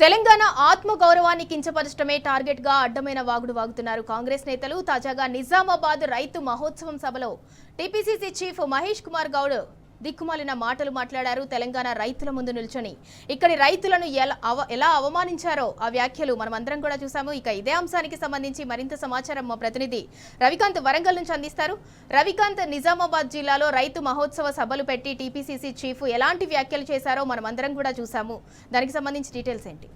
తెలంగాణ ఆత్మగౌరవాన్ని కించపరచడమే టార్గెట్ గా అడ్డమైన వాగుడు వాగుతున్నారు కాంగ్రెస్ నేతలు. తాజాగా నిజామాబాద్ రైతు మహోత్సవం సభలో టీపీసీసీ చీఫ్ మహేష్ కుమార్ గౌడ్ దిక్కుమాలిన మాటలు మాట్లాడారు. తెలంగాణ రైతుల ముందు నిల్చొని ఇక్కడి రైతులను ఎలా అవమానించారో ఆ వ్యాఖ్యలు మనమందరం కూడా చూసాము. ఇక ఇదే అంశానికి సంబంధించి మరింత సమాచారం మా ప్రతినిధి రవికాంత్ వరంగల్ నుంచి అందిస్తారు. రవికాంత్, నిజామాబాద్ జిల్లాలో రైతు మహోత్సవ సభలు పెట్టి టీపీసీసీ చీఫ్ ఎలాంటి వ్యాఖ్యలు చేశారో మనమందరం కూడా చూసాము. దానికి సంబంధించి డీటెయిల్స్ ఏంటి?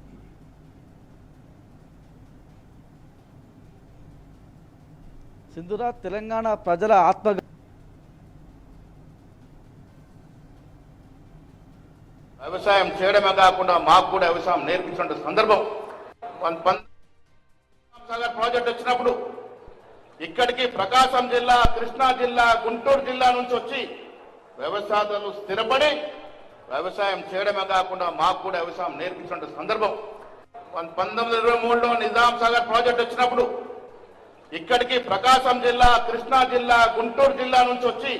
సింధురా, తెలంగాణ ప్రజల వ్యవసాయం చేయడమే కాకుండా మాకు కూడా వ్యవసాయం నేర్పించిన సందర్భం ప్రాజెక్ట్ వచ్చినప్పుడు ఇక్కడికి ప్రకాశం జిల్లా, కృష్ణా జిల్లా, గుంటూరు జిల్లా నుంచి వచ్చి వ్యవసాయాలు స్థిరపడి వ్యవసాయం చేయడమే కాకుండా మాకు కూడా వ్యవసాయం నేర్పించిన సందర్భం 1923లో నిజాం సాగర్ ప్రాజెక్ట్ వచ్చినప్పుడు ఇక్కడికి ప్రకాశం జిల్లా, కృష్ణా జిల్లా, గుంటూరు జిల్లా నుంచి వచ్చి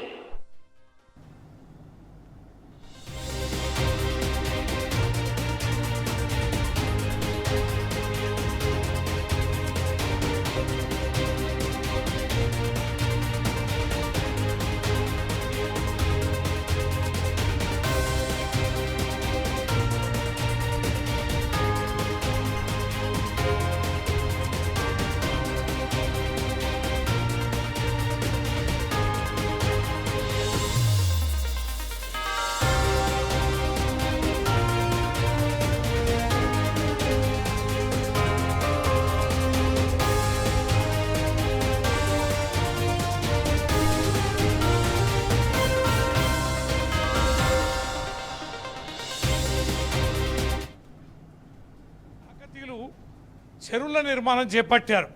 చెరువుల నిర్మాణం చేపట్టారు.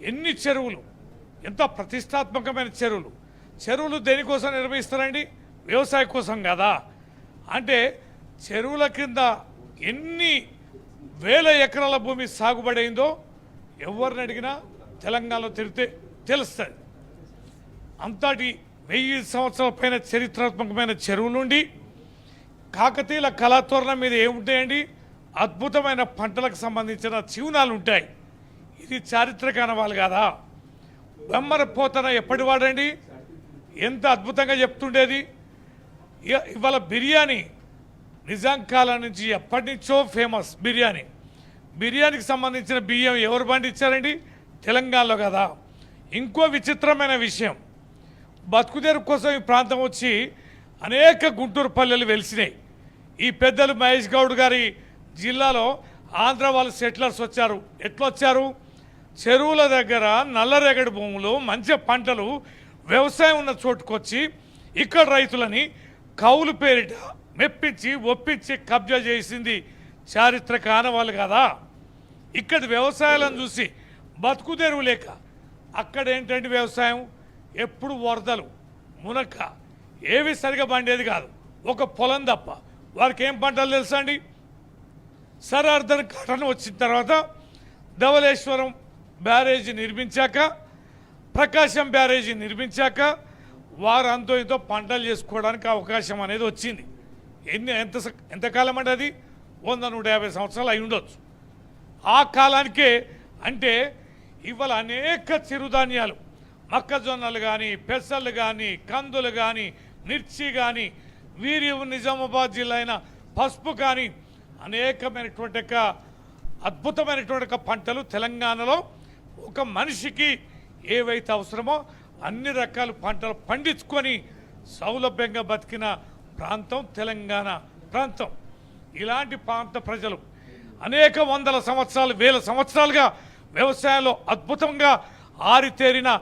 ఎన్ని చెరువులు, ఎంత ప్రతిష్టాత్మకమైన చెరువులు దేనికోసం నిర్వహిస్తారండి? వ్యవసాయ కోసం కదా. అంటే చెరువుల కింద ఎన్ని వేల ఎకరాల భూమి సాగుబడైందో ఎవరిని అడిగినా తెలంగాణలో తిరిగితే తెలుస్తుంది. అంతటి 1000 సంవత్సరాల పైన చరిత్రాత్మకమైన చెరువులుండి కాకతీయుల కళాతోరణం మీద ఏముంటాయండి? అద్భుతమైన పంటలకు సంబంధించిన చిహ్నాలు ఉంటాయి. ఇది చారిత్రక అనవాలి కదా. బొమ్మర పోతన ఎప్పటి వాడండి, ఎంత అద్భుతంగా చెప్తుండేది. ఇవాళ బిర్యానీ నిజాం కాలం నుంచి ఎప్పటి నుంచో ఫేమస్ బిర్యానీకి సంబంధించిన బియ్యం ఎవరు పండించారండి? తెలంగాణలో కదా. ఇంకో విచిత్రమైన విషయం, బతుకుదెరువు కోసం ఈ ప్రాంతం వచ్చి అనేక గుంటూరు పల్లెలు వెలిసినాయి. ఈ పెద్దలు మహేష్ గౌడ్ గారి జిల్లాలో ఆంధ్ర వాళ్ళు సెటిలర్స్ వచ్చారు. ఎట్లా వచ్చారు? చెరువుల దగ్గర నల్లరేగడి భూములు, మంచి పంటలు, వ్యవసాయం ఉన్న చోటుకొచ్చి ఇక్కడ రైతులని కౌలు పేరిట మెప్పించి ఒప్పించి కబ్జా చేసింది చారిత్రక ఆనవాళ్ళు కదా. ఇక్కడ వ్యవసాయాలను చూసి బతుకుదెరువు లేక అక్కడ ఏంటంటే వ్యవసాయం ఎప్పుడు వరదలు, మునక్క ఏవి సరిగా పండేది కాదు. ఒక పొలం తప్ప వారికి ఏం పంటలు తెలుసా అండి? సరార్దన్ ఘటన వచ్చిన తర్వాత ధవళేశ్వరం బ్యారేజీ నిర్మించాక, ప్రకాశం బ్యారేజీ నిర్మించాక వారు అంతో ఇంతో పంటలు చేసుకోవడానికి అవకాశం అనేది వచ్చింది. ఎంతకాలం అంటే అది 100-150 సంవత్సరాలు అయి ఉండొచ్చు. ఆ కాలానికే అంటే ఇవాళ అనేక చిరుధాన్యాలు, మొక్కజొన్నలు కానీ, పెసలు కానీ, కందులు కానీ, మిర్చి కానీ, వీరి నిజామాబాద్ జిల్లా అయిన పసుపు కానీ అనేకమైనటువంటి అద్భుతమైనటువంటి పంటలు తెలంగాణలో ఒక మనిషికి ఏవైతే అవసరమో అన్ని రకాల పంటలు పండించుకొని సౌలభ్యంగా బతికిన ప్రాంతం తెలంగాణ ప్రాంతం. ఇలాంటి ప్రాంత ప్రజలు అనేక వందల సంవత్సరాలు, వేల సంవత్సరాలుగా వ్యవసాయంలో అద్భుతంగా ఆరితేరిన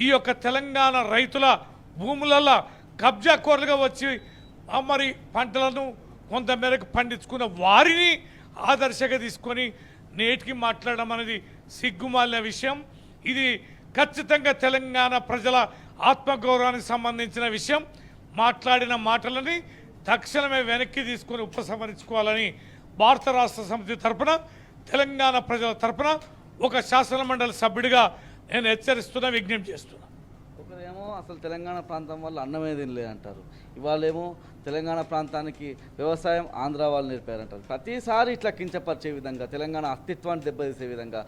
ఈ యొక్క తెలంగాణ రైతుల భూములలో కబ్జాకోరులుగా వచ్చి మరి పంటలను కొంతమేరకు పండించుకున్న వారిని ఆదర్శంగా తీసుకొని నేటికి మాట్లాడడం అనేది సిగ్గుమాలిన విషయం. ఇది ఖచ్చితంగా తెలంగాణ ప్రజల ఆత్మగౌరవానికి సంబంధించిన విషయం. మాట్లాడిన మాటలని తక్షణమే వెనక్కి తీసుకొని ఉపసంహరించుకోవాలని భారత రాష్ట్ర సమితి తరఫున, తెలంగాణ ప్రజల తరఫున ఒక శాసనమండలి సభ్యుడిగా నేను హెచ్చరిస్తున్నా, విజ్ఞప్తి చేస్తున్నా. ఒకరేమో అసలు తెలంగాణ ప్రాంతం వల్ల అన్నమే తినలే అంటారు, ఇవాళేమో తెలంగాణ ప్రాంతానికి వ్యవసాయం ఆంధ్ర వాళ్ళు నేర్పారంటారు. ప్రతిసారి ఇట్లా కించపరిచే విధంగా, తెలంగాణ అస్తిత్వాన్ని దెబ్బతీసే విధంగా,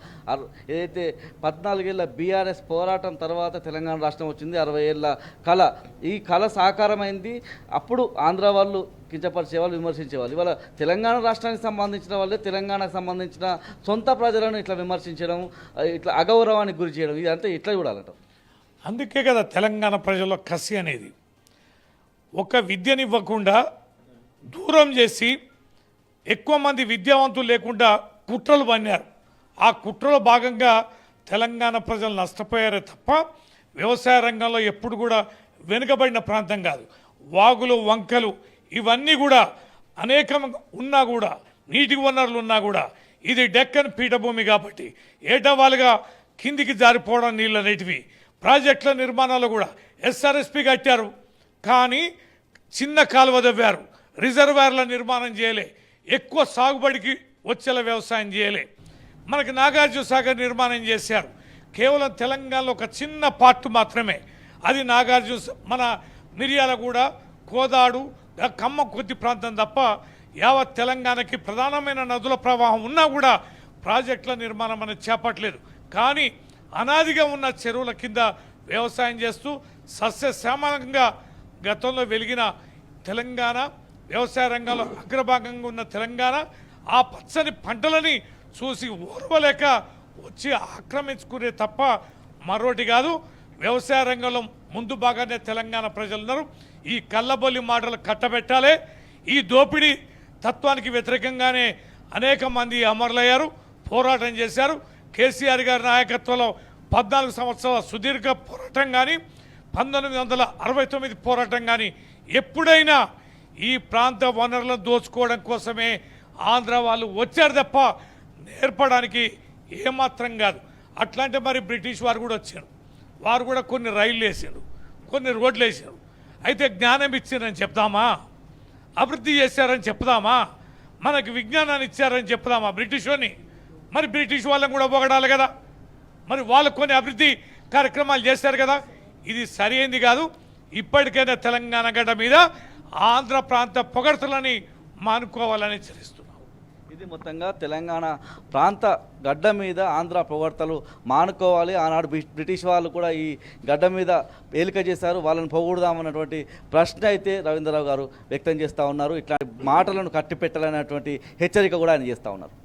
ఏదైతే 14 ఏళ్ళ బీఆర్ఎస్ పోరాటం తర్వాత తెలంగాణ రాష్ట్రం వచ్చింది, 60 ఏళ్ళ కళ, ఈ కళ సాకారమైంది. అప్పుడు ఆంధ్ర వాళ్ళు కించపరిచేవాళ్ళు, విమర్శించేవాళ్ళు. ఇవాళ తెలంగాణ రాష్ట్రానికి సంబంధించిన వాళ్ళే తెలంగాణకు సంబంధించిన సొంత ప్రజలను ఇట్లా విమర్శించడం, ఇట్లా అగౌరవానికి గురి చేయడం, ఇదంతా ఇట్లా చూడాలంట. అందుకే కదా తెలంగాణ ప్రజల్లో కసి అనేది. ఒక విద్యనివ్వకుండా దూరం చేసి ఎక్కువ మంది విద్యావంతులు లేకుండా కుట్రలు పన్నారు. ఆ కుట్రలో భాగంగా తెలంగాణ ప్రజలు నష్టపోయారే తప్ప వ్యవసాయ రంగంలో ఎప్పుడు కూడా వెనుకబడిన ప్రాంతం కాదు. వాగులు, వంకలు ఇవన్నీ కూడా అనేకం ఉన్నా కూడా, నీటి వనరులు ఉన్నా కూడా, ఇది డెక్కన్ పీఠభూమి కాబట్టి ఏటవాలుగా కిందికి జారిపోవడం నీళ్ళు అనేటివి. ప్రాజెక్టుల నిర్మాణాలు కూడా ఎస్ఆర్ఎస్పి కట్టారు, కానీ చిన్న కాలువ తవ్వారు, రిజర్వాయర్ల నిర్మాణం చేయలే, ఎక్కువ సాగుబడికి వచ్చేలా వ్యవసాయం చేయలే. మనకి నాగార్జున సాగర్ నిర్మాణం చేశారు, కేవలం తెలంగాణలో ఒక చిన్న పార్ట్ మాత్రమే, అది నాగార్జున మన మిర్యాలగూడ, కోదాడు, ఖమ్మం కొద్ది ప్రాంతం తప్ప యావత్ తెలంగాణకి ప్రధానమైన నదుల ప్రవాహం ఉన్నా కూడా ప్రాజెక్టుల నిర్మాణం అనేది చేపట్టలేదు. కానీ అనాదిగా ఉన్న చెరువుల కింద వ్యవసాయం చేస్తూ సస్యశ్యామలంగా గతంలో వెలిగిన తెలంగాణ, వ్యవసాయ రంగంలో అగ్రభాగంగా ఉన్న తెలంగాణ ఆ పచ్చని పంటలని చూసి ఓర్వలేక వచ్చి ఆక్రమించుకునే తప్ప మరోటి కాదు. వ్యవసాయ రంగంలో ముందు భాగానే తెలంగాణ ప్రజలున్నారు. ఈ కళ్ళబొల్లి మాటలు కట్టబెట్టాలి. ఈ దోపిడీ తత్వానికి వ్యతిరేకంగానే అనేక మంది అమరులయ్యారు, పోరాటం చేశారు. కేసీఆర్ గారి నాయకత్వంలో 14 సంవత్సరాల సుదీర్ఘ పోరాటం కానీ, 1969 పోరాటం కానీ, ఎప్పుడైనా ఈ ప్రాంత వనరులను దోచుకోవడం కోసమే ఆంధ్ర వాళ్ళు వచ్చారు తప్ప నేర్పడానికి ఏమాత్రం కాదు. అట్లాంటి మరి బ్రిటిష్ వారు కూడా వచ్చారు, వారు కూడా కొన్ని రైళ్ళు వేసారు, కొన్ని రోడ్లు వేసారు. అయితే జ్ఞానం ఇచ్చారని చెప్దామా? అభివృద్ధి చేశారని చెప్దామా? మనకి విజ్ఞానాన్ని ఇచ్చారని చెప్దామా బ్రిటిష్ వారిని? మరి బ్రిటిష్ వాళ్ళని కూడా పొగడాలి కదా. మరి వాళ్ళు కొన్ని అభివృద్ధి కార్యక్రమాలు చేశారు కదా. ఇది సరైనది కాదు. ఇప్పటికైనా తెలంగాణ గడ్డ మీద ఆంధ్ర ప్రాంత పొగడ్తలని మానుకోవాలని హెచ్చరిస్తున్నాం. ఇది మొత్తంగా తెలంగాణ ప్రాంత గడ్డ మీద ఆంధ్ర పొగడ్తలు మానుకోవాలి. ఆనాడు బ్రిటిష్ వాళ్ళు కూడా ఈ గడ్డ మీద ఏలిక చేశారు, వాళ్ళని పొగుడుదామన్నటువంటి ప్రశ్న అయితే రవీంద్రరావు గారు వ్యక్తం చేస్తూ ఉన్నారు. ఇట్లాంటి మాటలను కట్టిపెట్టాలనేటువంటి హెచ్చరిక కూడా ఆయన చేస్తూ ఉన్నారు.